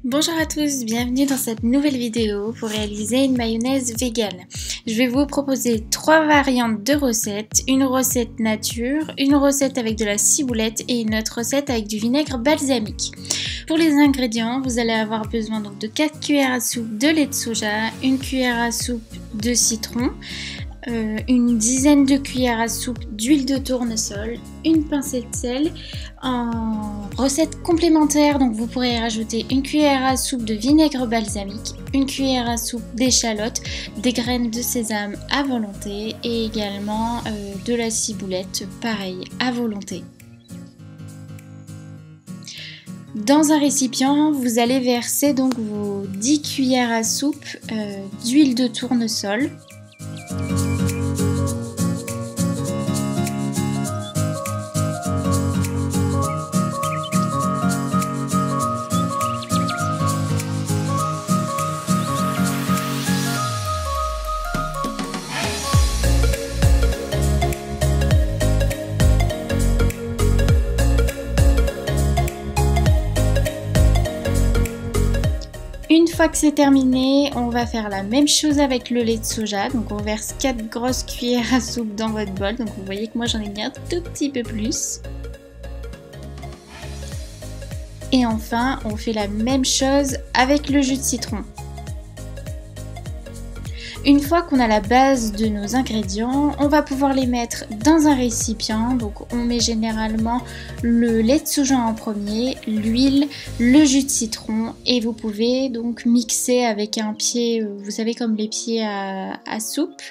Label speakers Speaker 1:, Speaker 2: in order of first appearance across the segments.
Speaker 1: Bonjour à tous, bienvenue dans cette nouvelle vidéo pour réaliser une mayonnaise végane. Je vais vous proposer 3 variantes de recettes, une recette nature, une recette avec de la ciboulette et une autre recette avec du vinaigre balsamique. Pour les ingrédients, vous allez avoir besoin donc de 4 cuillères à soupe de lait de soja, une cuillère à soupe de citron, une dizaine de cuillères à soupe d'huile de tournesol, une pincée de sel. En recette complémentaire, donc vous pourrez rajouter une cuillère à soupe de vinaigre balsamique, une cuillère à soupe d'échalotes, des graines de sésame à volonté et également de la ciboulette, pareil, à volonté. Dans un récipient, vous allez verser donc vos 10 cuillères à soupe d'huile de tournesol. Une fois que c'est terminé, on va faire la même chose avec le lait de soja. Donc on verse 4 grosses cuillères à soupe dans votre bol. Donc vous voyez que moi j'en ai mis un tout petit peu plus. Et enfin, on fait la même chose avec le jus de citron. Une fois qu'on a la base de nos ingrédients, on va pouvoir les mettre dans un récipient. Donc on met généralement le lait de soja en premier, l'huile, le jus de citron et vous pouvez donc mixer avec un pied, vous savez comme les pieds à soupe.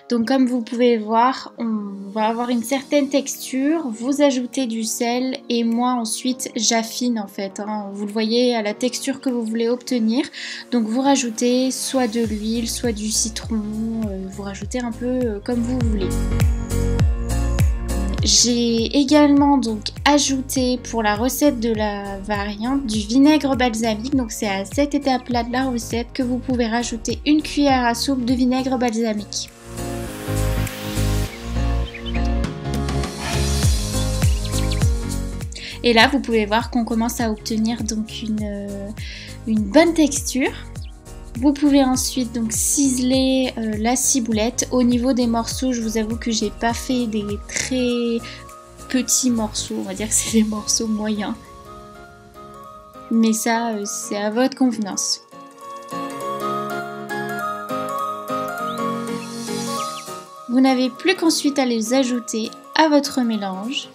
Speaker 1: Donc comme vous pouvez voir, on va avoir une certaine texture, vous ajoutez du sel et moi ensuite j'affine en fait. Vous le voyez à la texture que vous voulez obtenir. Donc vous rajoutez soit de l'huile, soit du citron. Vous rajoutez un peu comme vous voulez. J'ai également donc ajouté pour la recette de la variante du vinaigre balsamique. Donc c'est à cette étape-là de la recette que vous pouvez rajouter une cuillère à soupe de vinaigre balsamique. Et là vous pouvez voir qu'on commence à obtenir donc une bonne texture. Vous pouvez ensuite donc ciseler la ciboulette. Au niveau des morceaux, je vous avoue que j'ai pas fait des très petits morceaux, on va dire que c'est des morceaux moyens. Mais ça, c'est à votre convenance. Vous n'avez plus qu'ensuite à les ajouter à votre mélange.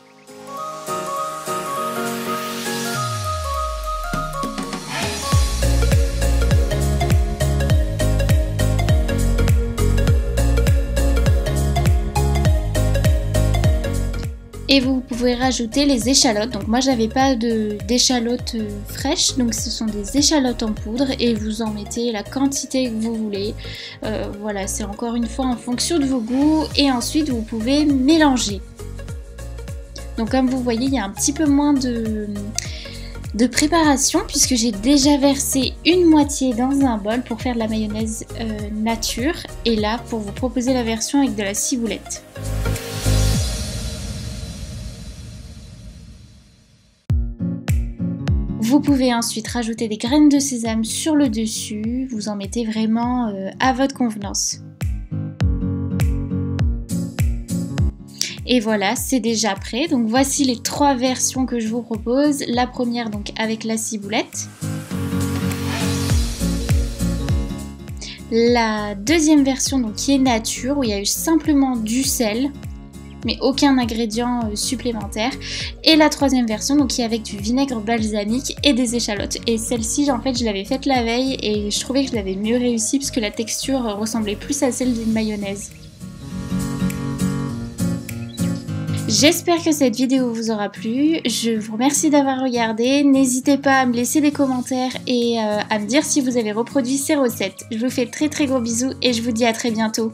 Speaker 1: Et vous pouvez rajouter les échalotes. Donc moi j'avais pas d'échalotes fraîches, donc ce sont des échalotes en poudre et vous en mettez la quantité que vous voulez. Voilà, c'est encore une fois en fonction de vos goûts et ensuite vous pouvez mélanger. Donc comme vous voyez, il y a un petit peu moins de préparation puisque j'ai déjà versé une moitié dans un bol pour faire de la mayonnaise nature et là pour vous proposer la version avec de la ciboulette. Vous pouvez ensuite rajouter des graines de sésame sur le dessus, vous en mettez vraiment à votre convenance. Et voilà, c'est déjà prêt. Donc voici les 3 versions que je vous propose. La première donc avec la ciboulette. La deuxième version donc qui est nature où il y a eu simplement du sel. Mais aucun ingrédient supplémentaire. Et la troisième version donc qui est avec du vinaigre balsamique et des échalotes. Et celle-ci en fait je l'avais faite la veille et je trouvais que je l'avais mieux réussi parce que la texture ressemblait plus à celle d'une mayonnaise. J'espère que cette vidéo vous aura plu, je vous remercie d'avoir regardé, n'hésitez pas à me laisser des commentaires et à me dire si vous avez reproduit ces recettes. Je vous fais très gros bisous et je vous dis à très bientôt.